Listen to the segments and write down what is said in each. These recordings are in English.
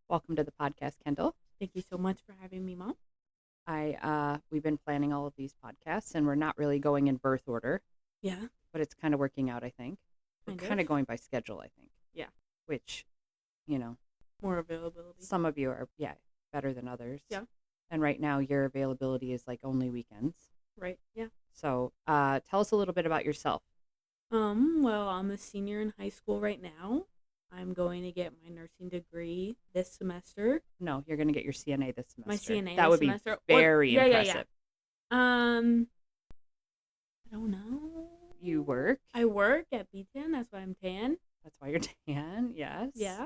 Welcome to the podcast, Kendall. Thank you so much for having me, Mom. We've been planning all of these podcasts, and we're not really going in birth order, Yeah, but it's kind of working out. I think we're kind kind of of. going by schedule. I think, Yeah, which, you know, more availability. some of you are better than others. Yeah, And right now, your availability is like only weekends. right. Yeah. So, tell us a little bit about yourself. Well, I'm a senior in high school right now. I'm going to get my nursing degree this semester. No, you're going to get your CNA this My semester. CNA That this would be semester. very Yeah, yeah, impressive. yeah. I don't know. You work. I work at B10. That's why I'm tan. That's why you're tan. Yes. Yeah.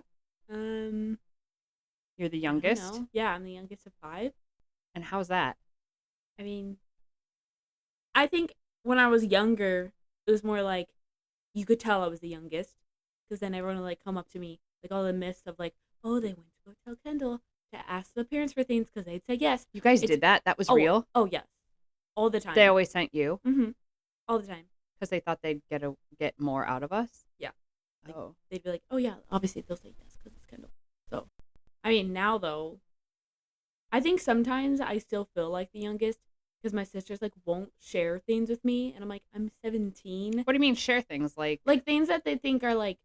You're the I don't youngest. know. Yeah, I'm the youngest of 5. And how's that? I mean, I think when I was younger, it was more like you could tell I was the youngest because then everyone would like come up to me, like all the myths of like, oh, they went to go tell Kendall to ask the parents for things because they'd say yes. You guys It's did that? That was oh real? oh yes, all the time. They always sent you All the time. because they thought they'd get more out of us? Yeah, like Oh. they'd be like, oh yeah, obviously they'll say yes because it's Kendall. So, I mean now though, I think sometimes I still feel like the youngest because my sisters like won't share things with me, and I'm like I'm 17. What do you mean share things? Like things that they think are like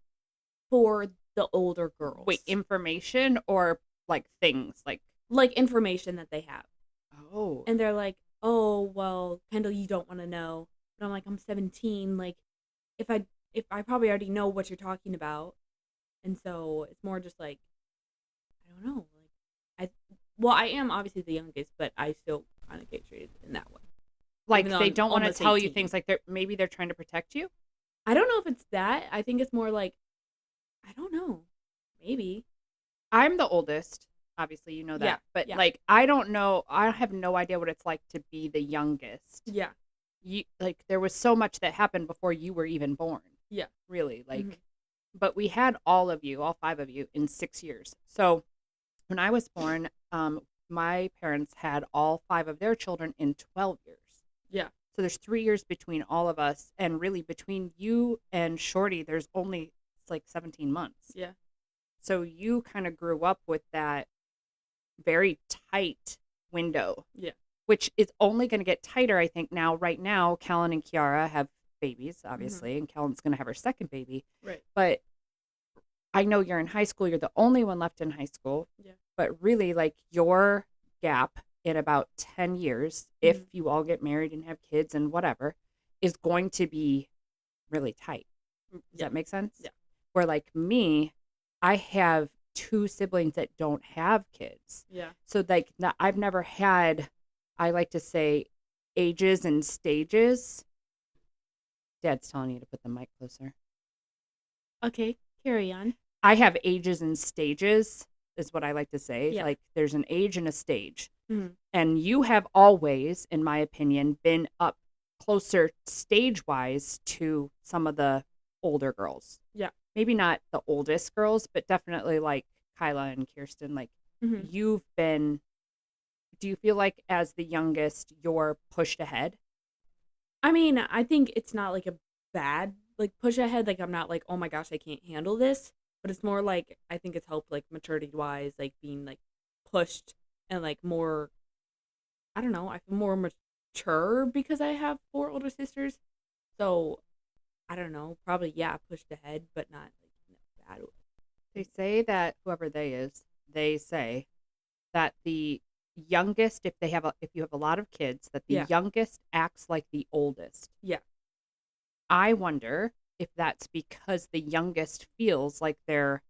for the older girls. Wait, information or like things? Like information that they have. Oh. And they're like, "Oh, well, Kendall, you don't want to know." But I'm like, "I'm 17. Like if I probably already know what you're talking about." And so it's more just like I don't know. I am obviously the youngest, but I still kind of get treated in that way. Like Even though they I'm don't want to almost tell you 18. things like maybe they're trying to protect you? I don't know if it's that. I think it's more like I don't know. Maybe. I'm the oldest. Obviously, you know that. Yeah. But Yeah. like I don't know. I have no idea what it's like to be the youngest. Yeah. There was so much that happened before you were even born. Yeah. Really. Mhm. But we had all of you, all 5 of you in 6 years. So when I was born, my parents had all 5 of their children in 12 years. Yeah. So there's 3 years between all of us, and really between you and Shorty, there's only it's like 17 months. Yeah. So you kind of grew up with that very tight window. Yeah. Which is only going to get tighter, I think. Now, right now, Callan and Kiara have babies, obviously, and Callan's going to have her second baby. Right. But I know you're in high school. You're the only one left in high school. Yeah. But really, like your gap in about 10 years, if you all get married and have kids and whatever, is going to be really tight. Does that make sense? Yeah. Where like me, I have 2 siblings that don't have kids. Yeah. So like I've never had, I like to say, ages and stages. Dad's telling you to put the mic closer. Okay. Carry on. I have ages and stages, is what I like to say. Yeah. Like there's an age and a stage. Mhm. And you have always, in my opinion, been up closer stage wise to some of the older girls. Yeah. Maybe not the oldest girls, but definitely like Kyla and Kirsten. Like you've been, do you feel like as the youngest, you're pushed ahead? I mean, I think it's not like a bad like push ahead. Like I'm not like, oh my gosh, I can't handle this. But it's more like I think it's helped like maturity wise, like being like pushed and like more. I don't know. I feel more mature because I have 4 older sisters. So I don't know. Probably pushed ahead, but not like in a bad way. They say that whoever they say that the youngest, if you have a lot of kids, that the youngest acts like the oldest. Yeah. I wonder if that's because the youngest feels like they're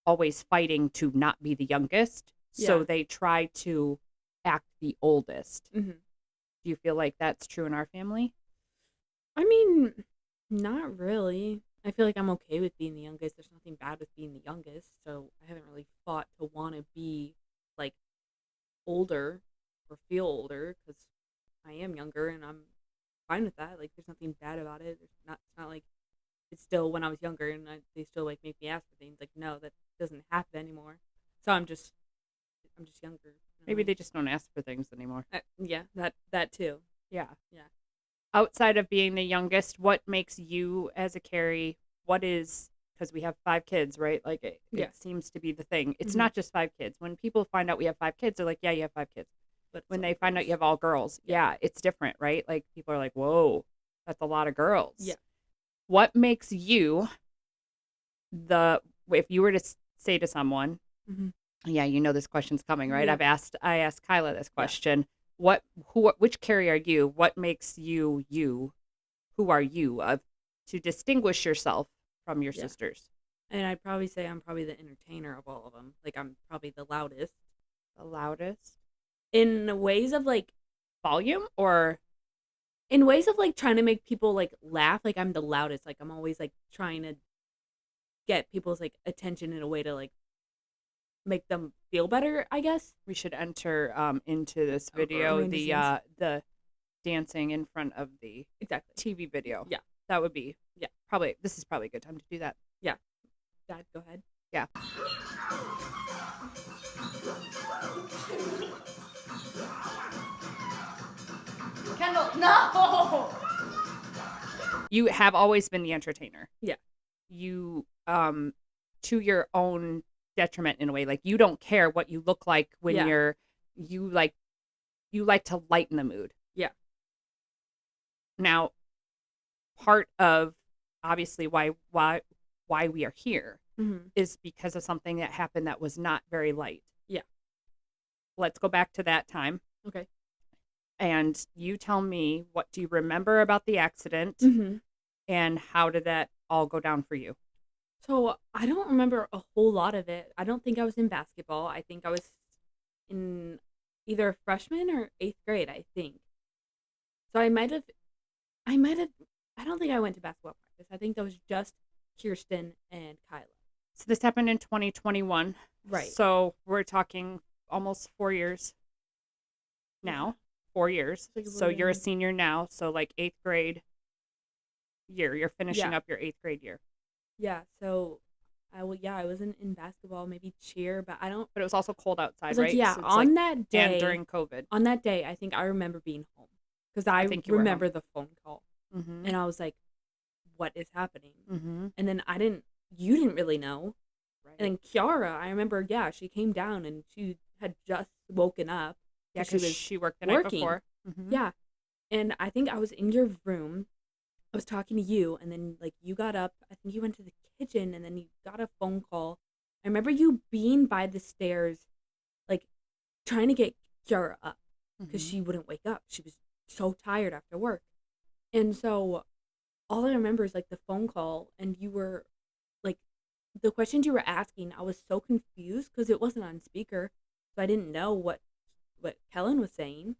always fighting to not be the youngest, so they try to act the oldest. Mm-hmm. Do you feel like that's true in our family? I mean, not really. I feel like I'm okay with being the youngest. There's nothing bad with being the youngest, so I haven't really fought to want to be like older or feel older because I am younger and I'm fine with that. Like, there's nothing bad about it. It's not like it's still when I was younger and they still like make me ask for things. Like, no, that doesn't happen anymore. So I'm just younger. Maybe they just don't ask for things anymore. Yeah, that too. Yeah. Yeah. Outside of being the youngest, what makes you as a Carrie? What is because we have 5 kids, right? Like Yeah. it seems to be the thing. It's Mhm. not just 5 kids. When people find out we have 5 kids, they're like, yeah, you have 5 kids. But it's When all they find out girls. you have all girls, yeah, it's different, right? Like people are like, whoa, that's a lot of girls. Yeah. What makes you if you were to say to someone, Mhm. yeah, you know this question's coming, right? Yeah. I asked Kyla this Yeah. question. Which Carrie are you? What makes you you? Who are you to distinguish yourself from your Yeah. sisters? And I'd probably say I'm probably the entertainer of all of them. Like, I'm probably the loudest. The loudest? In ways of, like, Volume or trying to make people, like, laugh. Like, I'm the loudest. Like, I'm always, like, trying to get people's, like, attention in a way to, like, make them feel better, I guess. we should enter into this video behind the scenes. the dancing in front of the Exactly. TV video. Yeah. That would be Yeah. probably this is probably a good time to do that. Yeah. Dad, go ahead. Yeah. Kendall, no! You have always been the entertainer. Yeah. You to your own detriment in a way. Like you don't care what you look like when Yeah. you like to lighten the mood. Yeah. Now, part of obviously why we are here Mhm. is because of something that happened that was not very light. Yeah. Let's go back to that time. Okay. And you tell me, what do you remember about the accident Mhm. and how did that all go down for you? So, I don't remember a whole lot of it. I don't think I was in basketball. I think I was in either freshman or 8th grade, I think. So I don't think I went to basketball practice. I think that was just Kirsten and Kyla. So this happened in 2021. Right. So we're talking almost 4 years now. 4 years. Like So you're a living- senior now. So like 8th grade year. You're finishing Yeah. up your 8th grade year. Yeah, so I wasn't in basketball, maybe cheer, but I don't But it was also cold outside, was like, right? yeah, So it's on like, that day, and during COVID. on that day, I think I remember being home because I think you were home. remember the phone call, Mm-hmm. and I was like, "What is happening?" Mm-hmm. And then you didn't really know, Right. and then Kiara, I remember, yeah, she came down and she had just woken up. Yeah, because she worked the working. night before. Mm-hmm. Yeah, and I think I was in your room. I was talking to you, and then like you got up. I think you went to the kitchen, and then you got a phone call. I remember you being by the stairs, like trying to get Kiara up because Mhm. she wouldn't wake up. She was so tired after work, and so all I remember is like the phone call, and you were like the questions you were asking. I was so confused because it wasn't on speaker, so I didn't know what Kellen was saying,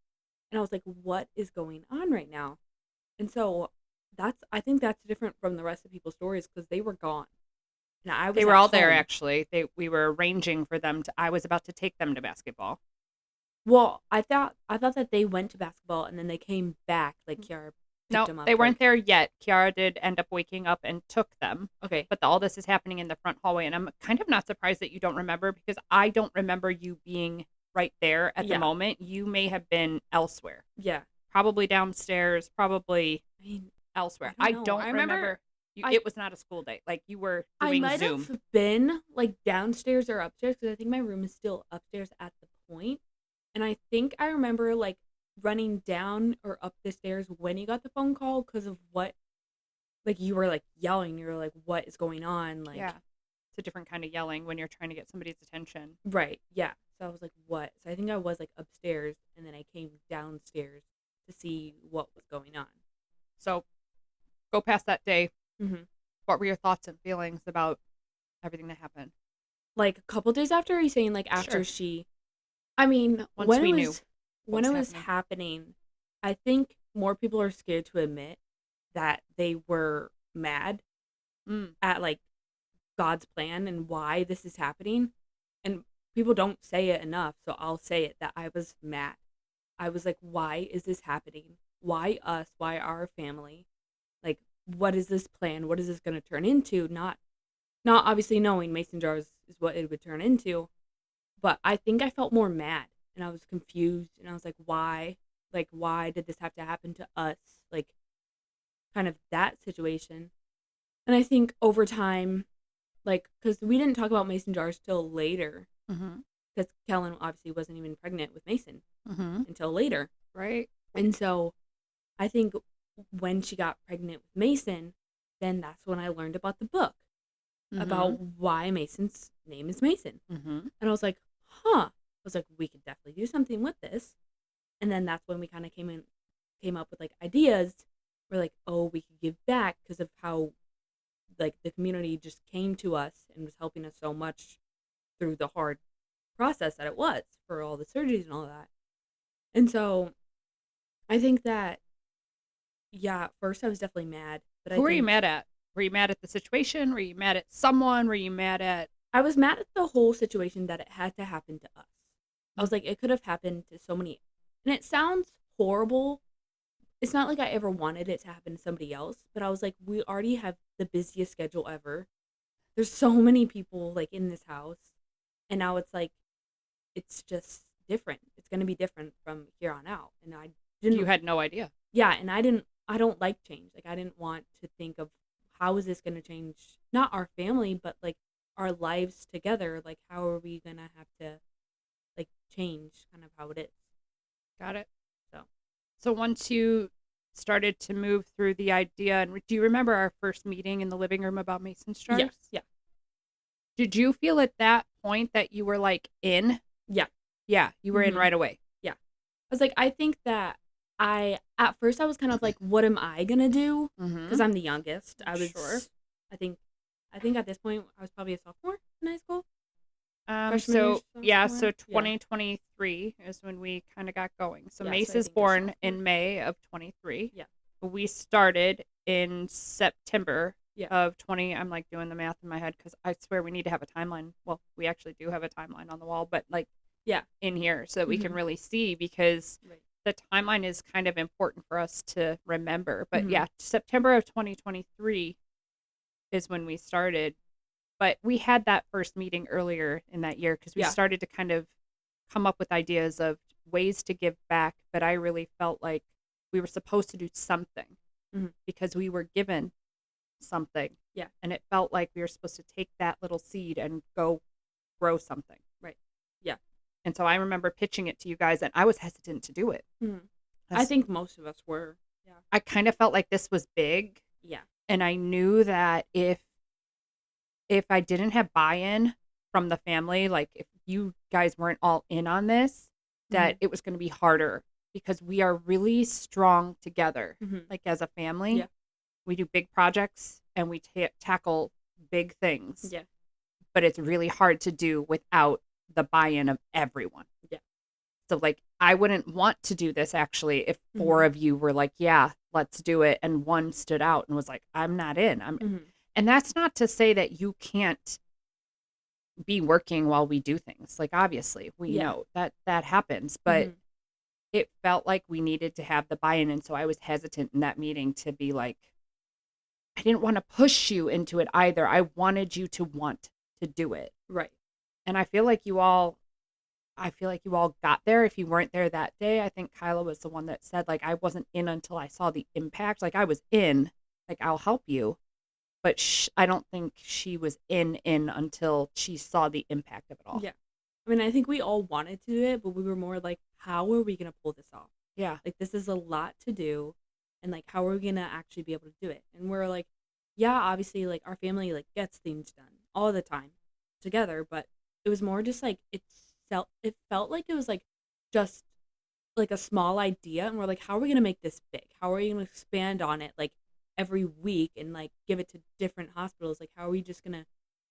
and I was like, "What is going on right now?" And so I think that's different from the rest of people's stories because they were gone. And I was They were at all there home. actually. We were arranging for them to. I was about to take them to basketball. Well, I thought that they went to basketball and then they came back. Like Kiara picked them No, up. they weren't like, there yet. Kiara did end up waking up and took them. Okay. But all this is happening in the front hallway, and I'm kind of not surprised that you don't remember because I don't remember you being right there at the Yeah. moment. You may have been elsewhere. Yeah. Probably downstairs, probably I mean, elsewhere. I I don't know. don't I remember. remember You, I- it was not a school day. Like you were I doing might Zoom. have been like downstairs or upstairs because I think my room is still upstairs at the point. And I think I remember like running down or up the stairs when you got the phone call because of what, like you were like yelling. You were like, "What is going on?" Like, Yeah. It's a different kind of yelling when you're trying to get somebody's attention. right, yeah. So I was like, "What?" So I think I was like upstairs, and then I came downstairs to see what was going on. So go past that day. Mm-hmm. What were your thoughts and feelings about everything that happened? Like a couple days after, are you saying like after Sure. I mean, Once when we it knew was what when was it was happening, I think more people are scared to admit that they were mad Mm. at like God's plan and why this is happening. And people don't say it enough, so I'll say it that I was mad. I was like, why is this happening? Why us? Why our family? Like, what is this plan? What is this going to turn into? Not obviously knowing Mason jars is what it would turn into, but I think I felt more mad and I was confused and I was like, why? Like, why did this have to happen to us? Like, kind of that situation. And I think over time, like, because we didn't talk about mason jars till later, Mm-hmm. because Kellen obviously wasn't even pregnant with Mason Mm-hmm. until later. Right. And so I think when she got pregnant with Mason, then that's when I learned about the book, Mm-hmm. about why Mason's name is Mason. Mm-hmm. And I was like, huh. I was like, we could definitely do something with this. And then that's when we kind of came up with like ideas. We're like, oh, we could give back because of how like the community just came to us and was helping us so much through the hard process that it was for all the surgeries and all that. And so I think that, yeah, at first I was definitely mad, but I Who are you think mad at? Were you mad at the situation? Were you mad at someone? Were you mad at? I was mad at the whole situation that it had to happen to us. I Mm. was like, it could have happened to so many, and it sounds horrible. It's not like I ever wanted it to happen to somebody else, but I was like, we already have the busiest schedule ever. There's so many people like in this house, and now it's like, it's just different. It's going to be different from here on out. And I You didn't, had no idea. yeah, and I don't like change. Like, I didn't want to think of how is this going to change, not our family, but like our lives together. Like, how are we going to have to like change kind of how it is? Got it. So, So once you started to move through the idea, and do you remember our first meeting in the living room about Mason's yes, jars? yeah, Did you feel at that point that you were like in? yeah, Yeah, you were in hmm right away. yeah. I was like, I think that at first I was kind of like, what am I going to do? Mm-hmm. Because I'm the youngest. Sure. I think, I think at this point I was probably a sophomore in high school. Freshman year, So yeah, sophomore. so Yeah. 2023 is when we kind of got going. So Yeah. So Mace I is think you're born sophomore. in May of 23. Yeah. We started in September Yeah. of 20. I'm like doing the math in my head because I swear we need to have a timeline. Well, we actually do have a timeline on the wall, but like Yeah. in here so that we can Mhm. really see because Right. the timeline is kind of important for us to remember. But Mhm. yeah, September of 2023 is when we started. But we had that first meeting earlier in that year because we Yeah. started to kind of come up with ideas of ways to give back. But I really felt like we were supposed to do something Mhm. because we were given something. Yeah. And it felt like we were supposed to take that little seed and go grow something. Right. Yeah. And so I remember pitching it to you guys, and I was hesitant to do it. Mhm. I I think most of us were. Yeah. I kind of felt like this was big, Yeah. and I knew that if I didn't have buy-in from the family, like if you guys weren't all in on this, that Mhm. it was going to be harder because we are really strong together. Mhm. Like as a family, Yeah. we do big projects and we tackle big things, Yeah. but it's really hard to do without the buy-in of everyone. Yeah. So like I wouldn't want to do this actually if four Mhm. of you were like, yeah, let's do it and one stood out and was like, I'm not in. I'm Mhm. And that's not to say that you can't be working while we do things. Like obviously, we Yeah. know that that happens, but Mhm. it felt like we needed to have the buy-in and so I was hesitant in that meeting to be like I didn't want to push you into it either. I wanted you to want to do it. Right. And I feel like you all got there. If you weren't there that day, I think Kyla was the one that said, like, I wasn't in until I saw the impact. Like, I was in, like, I'll help you. But I don't think she was in until she saw the impact of it all. Yeah. I mean, I think we all wanted to do it, but we were more like, how are we going to pull this off? Yeah. Like, this is a lot to do. And, like, how are we going to actually be able to do it? And we're like, yeah, obviously, like, our family, like, gets things done all the time together. But it was more just, like, it felt like it was, like, just, like, a small idea. And we're like, how are we going to make this big? How are we going to expand on it, like, every week and, like, give it to different hospitals? Like, how are we just going to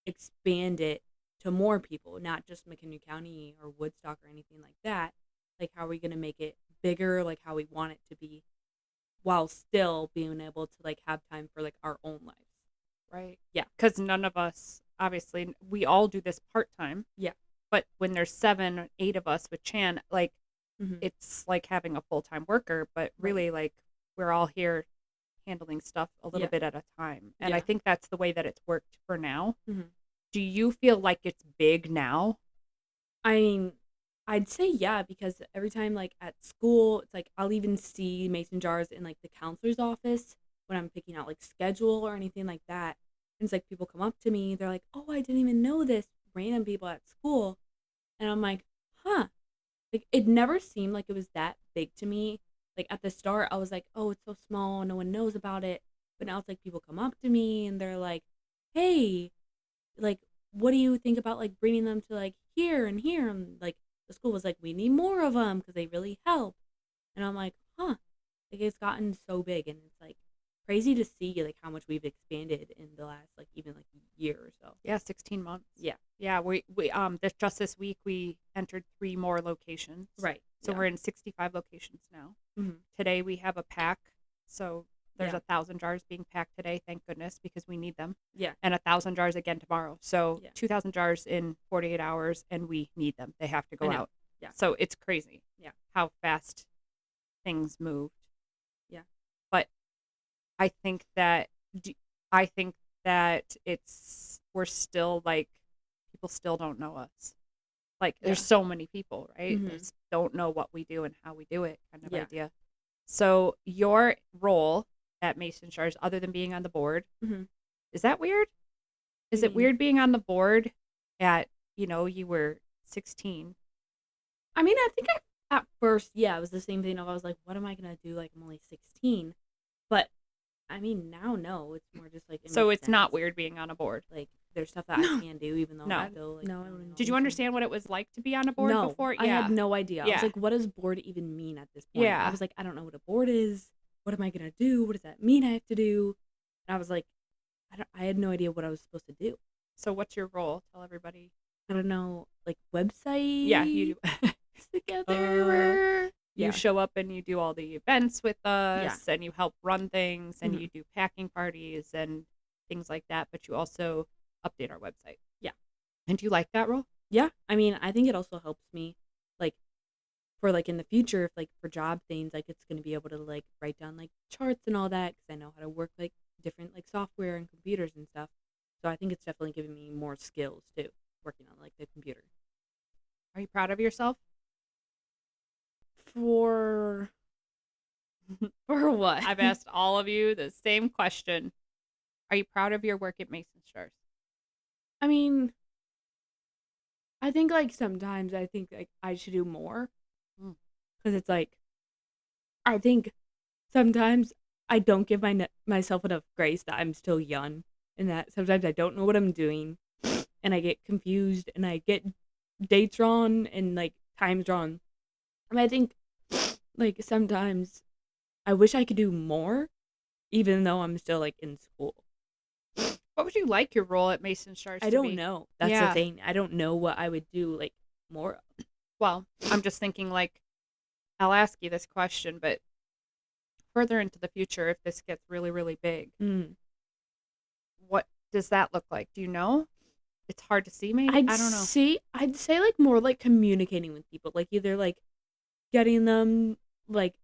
expand it to more people, not just McHenry County or Woodstock or anything like that? Like, how are we going to make it bigger, like how we want it to be, while still being able to like have time for like our own lives? Right. Yeah. Because none of us, obviously, we all do this part time. Yeah. But when there's 7 or 8 of us with Chan, like, Mm-hmm. it's like having a full time worker, but really, like, we're all here handling stuff a little Yeah. bit at a time. And Yeah. I think that's the way that it's worked for now. Mm-hmm. Do you feel like it's big now? I mean, I'd say yeah, because every time like at school, it's like I'll even see mason jars in like the counselor's office when I'm picking out like schedule or anything like that. And it's like people come up to me, they're like, "Oh, I didn't even know this." Random people at school, and I'm like, "Huh." Like it never seemed like it was that big to me. Like at the start, I was like, "Oh, it's so small, no one knows about it." But now it's like people come up to me and they're like, "Hey, like, what do you think about like bringing them to like here and here?" And like the school was like, "We need more of them because they really help." And I'm like, "Huh." Like it's gotten so big, and it's like crazy to see like how much we've expanded in the last like even like year or so. Yeah, 16 months. Yeah. Yeah, this week we entered 3 more locations. Right. So Yeah. we're in 65 locations now. Mm-hmm. Today we have a pack. So there's Yeah. 1,000 jars being packed today, thank goodness, because we need them. Yeah. And 1,000 jars again tomorrow. So Yeah. 2,000 jars in 48 hours, and we need them. They have to go out. Yeah. So it's crazy. Yeah. How fast things moved. Yeah. But I think that I think that we're still like people still don't know us. Like Yeah. there's so many people, right? Mhm. They just don't know what we do and how we do it kind of Yeah. idea. So your role at Mason Stars, other than being on the board, Mhm. is that weird? Is it weird being on the board at, you were 16? I mean, I think at first, yeah, it was the same thing of I was like, what am I gonna do? Like I'm only 16. But I mean now no, it's more just like it So makes it's not sense. weird being on a board. Like there's stuff that I can do even though No. I'm still like No, I young don't and know. Did you all. understand what it was like to be on a board No, before? I had no idea. I was Yeah. like, what does board even mean at this point? Yeah. I was like, I don't know what a board is. What am I gonna do? What does that mean I have to do? And I was like, I had no idea what I was supposed to do. So what's your role? Tell everybody. I don't know, like website. Yeah, you do. together. You Yeah. show up and you do all the events with Yeah. us, and you help run things, and Mhm. you do packing parties and things like that. But you also update our website. Yeah. And do you like that role? Yeah, I mean, I think it also helps me, like, for like in the future, if like for job things, like it's gonna be able to like write down like charts and all that because I know how to work like different like software and computers and stuff. So I think it's definitely giving me more skills too, working on like the computer. Are you proud of yourself? For for what? I've asked all of you the same question. Are you proud of your work at Mason Stars? I mean, I think like sometimes I think like I should do more Mm. because it's like I think sometimes I don't give myself enough grace that I'm still young and that sometimes I don't know what I'm doing and I get confused and I get dates wrong and like times wrong. And I think like sometimes I wish I could do more even though I'm still like in school. What would you like your role at Mason Stars I to don't be? know. That's Yeah. the thing. I don't know what I would do like more of. Well, I'm just thinking like I'll ask you this question, but further into the future, if this gets really, really big, Mm. what does that look like? Do you know? It's hard to see, maybe. I don't know. I'd say like more like communicating with people, like either like getting them like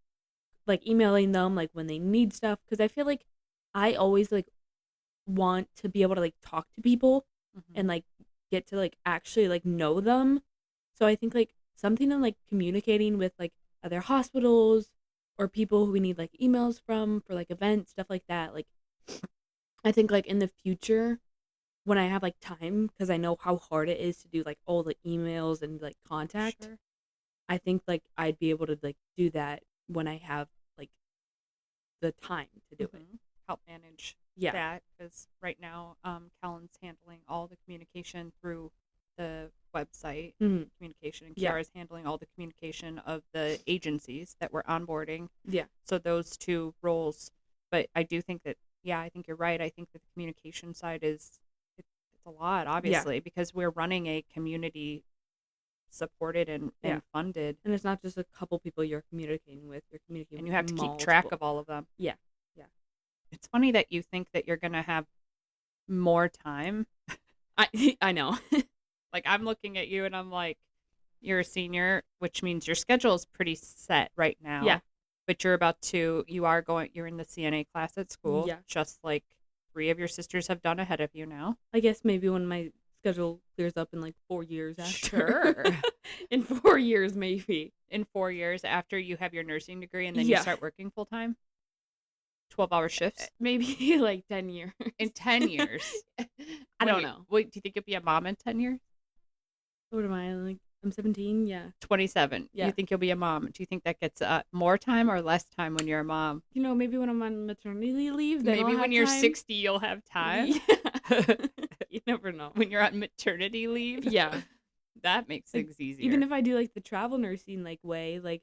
emailing them like when they need stuff because I feel like I always like want to be able to like talk to people Mhm. and like get to like actually like know them. So I think like something in like communicating with like other hospitals or people who we need like emails from for like events, stuff like that. Like I think like in the future when I have like time because I know how hard it is to do like all the emails and like contact. Sure. I think like I'd be able to like do that when I have like the time to do it. Mhm. Help manage Yeah. that because right now, Kellen's handling all the communication through the website Mhm. communication, and Yeah. Kiara's handling all the communication of the agencies that we're onboarding. Yeah. So those two roles. But I do think that, yeah, I think you're right. I think that the communication side it's a lot, obviously, because we're running a community supported and Yeah. funded, And it's not just a couple people you're communicating with. You're communicating and with you have to keep track multiple. of all of them. Yeah. It's funny that you think that you're going to have more time. I know. Like, I'm looking at you and I'm like, you're a senior, which means your schedule is pretty set right now. Yeah. But you're in the CNA class at school. Yeah. Just like 3 of your sisters have done ahead of you now. I guess maybe when my schedule clears up in like 4 years after. Sure. In 4 years maybe. In 4 years after you have your nursing degree and then you Yeah. start working full time. 12-hour shifts? Maybe like 10 years. In 10 years. I don't know. Wait, do you think you'll be a mom in 10 years? What am I, like, I'm 17? Yeah. 27. Yeah. You think you'll be a mom. Do you think that gets more time or less time when you're a mom? Maybe when I'm on maternity leave, then Maybe I'll when have you're time. 60, you'll have time. Yeah. You never know. When you're on maternity leave? Yeah. That makes Like, things easier. even if I do, like, the travel nursing, like, way, like,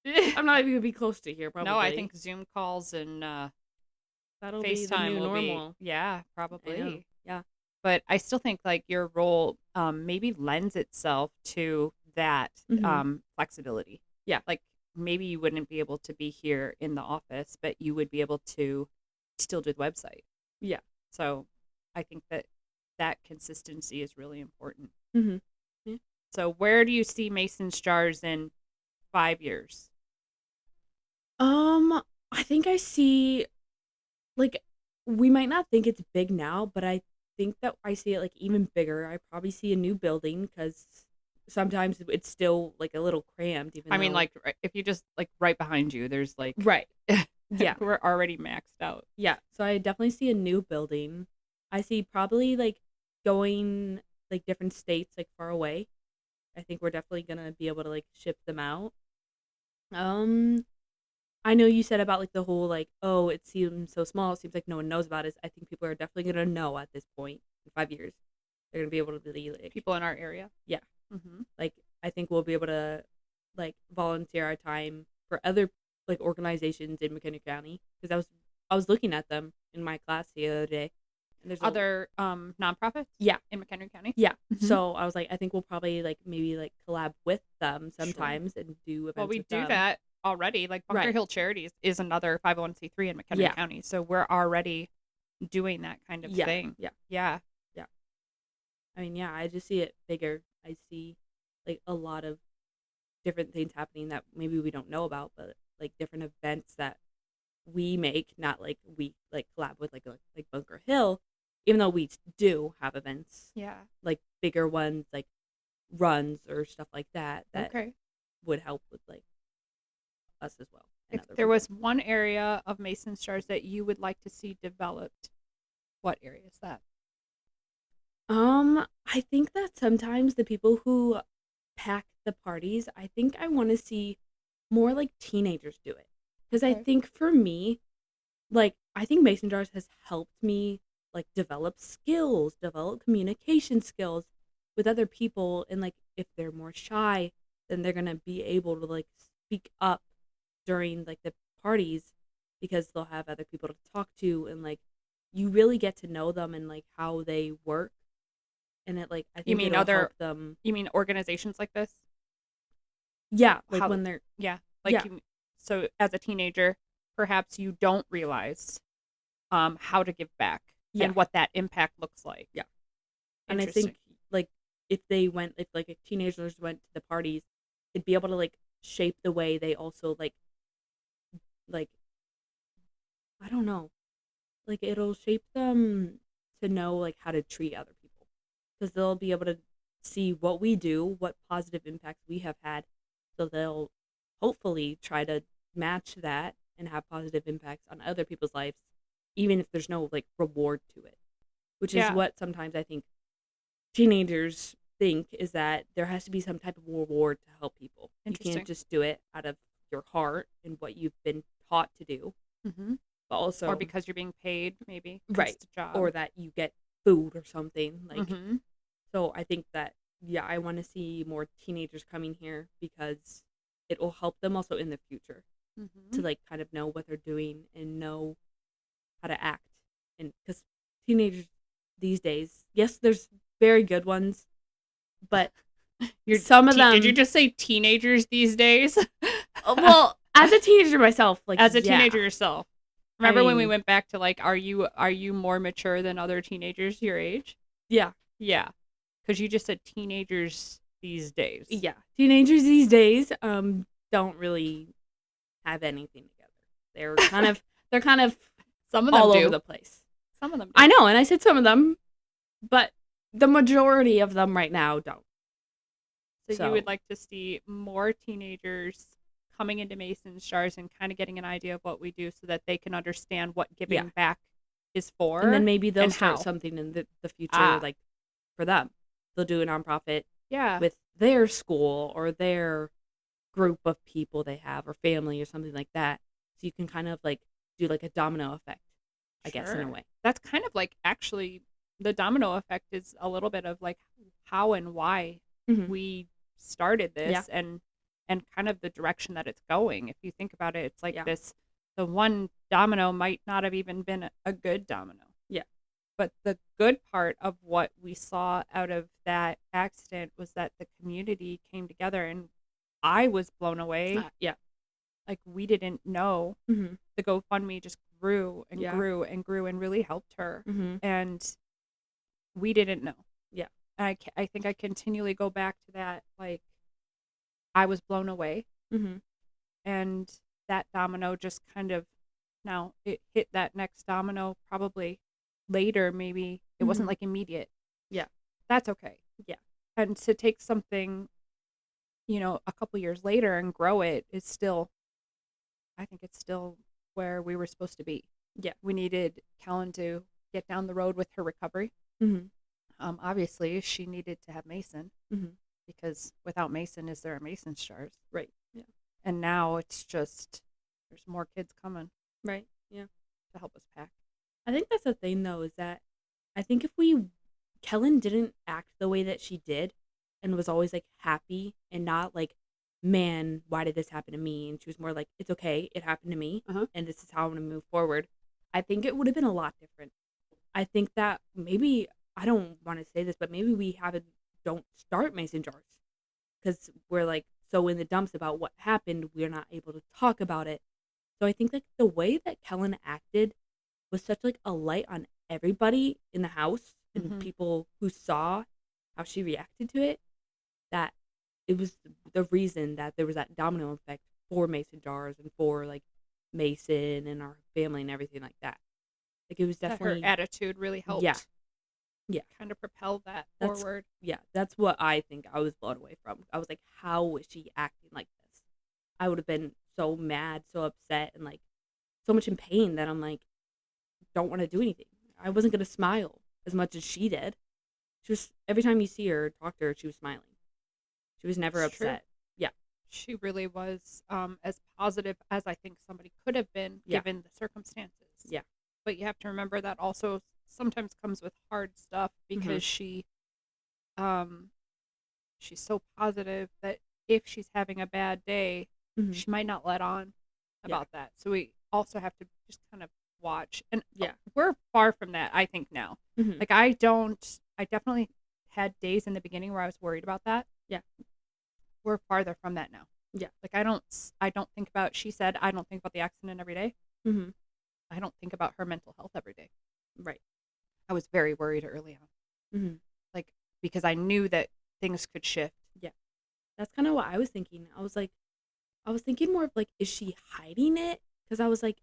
I'm not even going to be close to here, probably. No, I think Zoom calls and that'll FaceTime be the new will normal. be. Yeah, probably. Yeah. But I still think like your role maybe lends itself to that flexibility. Yeah. Like maybe you wouldn't be able to be here in the office, but you would be able to still do the website. Yeah. So I think that consistency is really important. Mm-hmm. Yeah. So where do you see Macyn's Jars in 5 years? I think I see, like, we might not think it's big now, but I think that I see it, like, even bigger. I probably see a new building because sometimes it's still, like, a little crammed. I mean, like, if you just, like, right behind you, there's, like... Right. Yeah. We're already maxed out. Yeah. So I definitely see a new building. I see probably, like, going, like, different states, like, far away. I think we're definitely going to be able to, like, ship them out. I know you said about, like, the whole, like, oh, it seems so small. It seems like no one knows about it. I think people are definitely going to know at this point in 5 years. They're going to be able to be, like... People in our area? Yeah. Mm-hmm. Like, I think we'll be able to, like, volunteer our time for other, like, organizations in McHenry County. Because I was looking at them in my class the other day. And there's other nonprofits? Yeah. In McHenry County? Yeah. Mm-hmm. So I was like, I think we'll probably, like, maybe, like, collab with them sometimes and do events. Well, we with do them. That already. Like Bunker Hill Charities is another 501c3 in McHenry County. So we're already doing that kind of thing. Yeah. I mean, yeah, I just see it bigger. I see, like, a lot of different things happening that maybe we don't know about, but, like, different events that we make, not, like, we, like, collab with, like Bunker Hill, even though we do have events. Yeah. Like, bigger ones, like, runs or stuff like that would help with, like, us as well. If there was one area of Macyn's Jars that you would like to see developed, what area is that? I think that sometimes the people who pack the parties, I think I want to see more, like, teenagers do it. Because I think for me, like, I think Macyn's Jars has helped me, like, develop skills, develop communication skills with other people. And, like, if they're more shy, then they're going to be able to, like, speak up during, like, the parties because they'll have other people to talk to. And, like, you really get to know them and, like, how they work. And it, like, I think it'll help them. You mean organizations like this? Yeah, like when they're... Yeah. Like, so as a teenager, perhaps you don't realize how to give back and what that impact looks like. Yeah. And I think, like, if teenagers went to the parties, it'd be able to, like, shape the way they also, like, I don't know. Like, it'll shape them to know, like, how to treat other people. Because they'll be able to see what we do, what positive impacts we have had. So they'll hopefully try to match that and have positive impacts on other people's lives, even if there's no, like, reward to it. Which is what sometimes I think teenagers think, is that there has to be some type of reward to help people. You can't just do it out of your heart and what you've been taught to do. Mm-hmm. But also... Or because you're being paid, maybe. Right. Job. Or that you get food or something. Like, so I think that, I want to see more teenagers coming here because it will help them also in the future to, like, kind of know what they're doing and know how to act. And because teenagers these days, yes, there's very good ones, but some of them... Did you just say teenagers these days? Well, as a teenager myself, like, as a teenager yourself. Remember when we went back to, like, are you more mature than other teenagers your age? Yeah. Yeah. Because you just said teenagers these days. Yeah. Teenagers these days don't really have anything together. They're kind of some of them all do. Over the place. Some of them do. I know, and I said some of them, but the majority of them right now don't. So you would like to see more teenagers coming into Mason's jars and kind of getting an idea of what we do so that they can understand what Yeah. giving back is for. And then maybe they'll and start how. something in the future, Ah. like, for them. They'll do a nonprofit Yeah. with their school or their group of people they have or family or something like that. So you can kind of, like, do, like, a domino effect, I guess, in a Sure. way. That's kind of like actually the domino effect is a little bit of like how and why Mhm. we started Yeah. this and kind of the direction that it's going. If you think about it, it's like Yeah. the one domino might not have even been a good domino. Yeah. But the good part of what we saw out of that accident was that the community came together, and I was blown away. Yeah. Like, we didn't know. Mhm. The GoFundMe just grew and Yeah. grew and grew and really helped her. Mhm. And we didn't know. Yeah. I think I continually go back to that. Like, I was blown away, Mhm. and that domino just kind of, now it hit that next domino probably later, maybe. It wasn't Mhm. like immediate. Yeah. That's okay. Yeah. And to take something, a couple years later and grow it is still, I think it's still where we were supposed to be. Yeah. We needed Kellen to get down the road with her recovery. Mhm. Obviously, she needed to have Mason, Mhm. because without Mason, is there a Mason's jars? Right. Yeah. And now it's just, there's more kids coming Right. Yeah. to help us pack. I think that's the thing, though, is that I think if Kellen didn't act the way that she did and was always, like, happy and not like, man, why did this happen to me? And she was more like, it's okay, it happened to me, Uh-huh. and this is how I'm going to move forward. I think it would have been a lot different. I think that maybe, I don't want to say this, but maybe we don't start mason jars because we're, like, so in the dumps about what happened, we're not able to talk about it. So I think, like, the way that Kellen acted was such, like, a light on everybody in the house and Mhm. people who saw how she reacted to it, that it was the reason that there was that domino effect for mason jars and for, like, Mason and our family and everything like that. Like, it was That her definitely, attitude really yeah, helped yeah. kind of propel that That's forward. yeah, that's what I think I was blown away from. I was like, how is she acting like this? I would have been so mad, so upset, and, like, so much in pain that I'm like, don't want to do anything. I wasn't gonna smile as much as she did. She was, every time you see her, talk to her, she was smiling. She was never It's true. upset. Yeah. She really was as positive as I think somebody could have been Yeah. given the circumstances. Yeah. But you have to remember that also sometimes comes with hard stuff, because she's so positive that if she's having a bad day, Mhm. she might not let on about that. So we also have to just kind of watch. And Yeah. we're far from that, I think, now. Mhm. Like, I definitely had days in the beginning where I was worried about that. Yeah. We're farther from that now. Yeah. Like, I don't think about, she said, I don't think about the accident every day. Mhm. I don't think about her mental health every day. Right. I was very worried early on. Mhm. Like, because I knew that things could shift. Yeah. That's kind of what I was thinking. I was thinking more of, like, is she hiding it? Because I was like,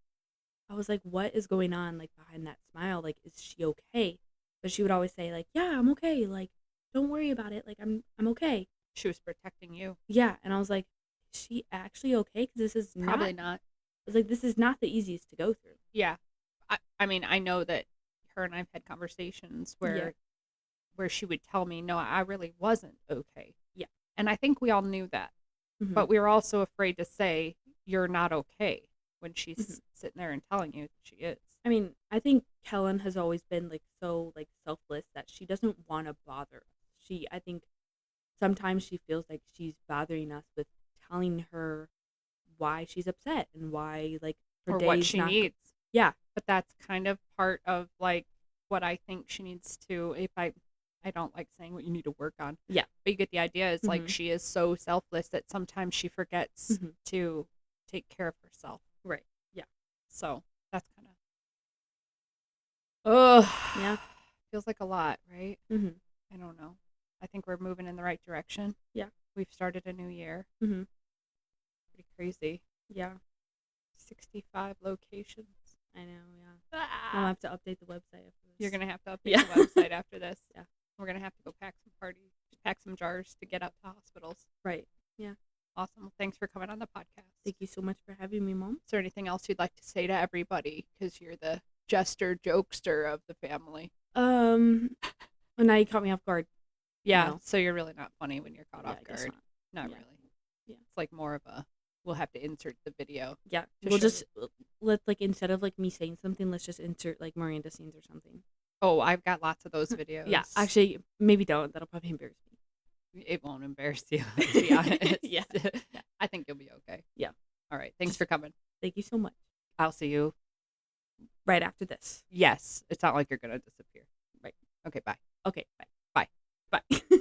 what is going on, like, behind that smile? Like, is she okay? But she would always say, like, yeah, I'm okay. Like, don't worry about it. Like, I'm okay. She was protecting you. Yeah. And I was like, is she actually okay? Because this is Probably not. not. I was like, this is not the easiest to go through. Yeah. I mean, I know that her and I've had conversations where she would tell me, no, I really wasn't okay. Yeah. And I think we all knew that. Mhm. But we were also afraid to say, you're not okay, when she's Mhm. sitting there and telling you that she is. I mean, I think Kellen has always been, like, so, like, selfless that she doesn't want to bother us. I think sometimes she feels like she's bothering us with telling her why she's upset and why, like, her Or day's what she not needs. Yeah. But that's kind of part of, like, what I think she needs to, if I don't like saying what you need to work on. Yeah. But you get the idea. It's like, Mhm. she is so selfless that sometimes she forgets Mhm. to take care of herself. Right. Yeah. So that's kind of, oh, Yeah. feels like a lot, right? Mhm. I don't know. I think we're moving in the right direction. Yeah. We've started a new year. Mhm. Pretty crazy. Yeah. 65 locations. I know. Yeah. Ah! I'll have to update the website after this. You're gonna have to update Yeah. the website after this. Yeah. We're gonna have to go pack some jars to get out to hospitals. Right. Yeah. Awesome. Well, thanks for coming on the podcast. Thank you so much for having me, Mom. Is there anything else you'd like to say to everybody? Because you're the jester, jokester of the family. Now you caught me off guard. Yeah, No. so you're really not funny when you're caught Yeah, off I guess guard. Not Yeah. really. Yeah. It's like more of a, we'll have to insert the video. Yeah, to we'll show just let instead of me saying something, let's just insert Miranda scenes or something. Oh, I've got lots of those videos. Yeah, actually, maybe don't. That'll probably embarrass me. It won't embarrass you, to be honest. Yeah. I think you'll be okay. Yeah. All right. Thanks for coming. Thank you so much. I'll see you right after this. Yes. It's not like you're going to disappear. Right. Okay. Bye. Okay. Bye. Bye. Bye.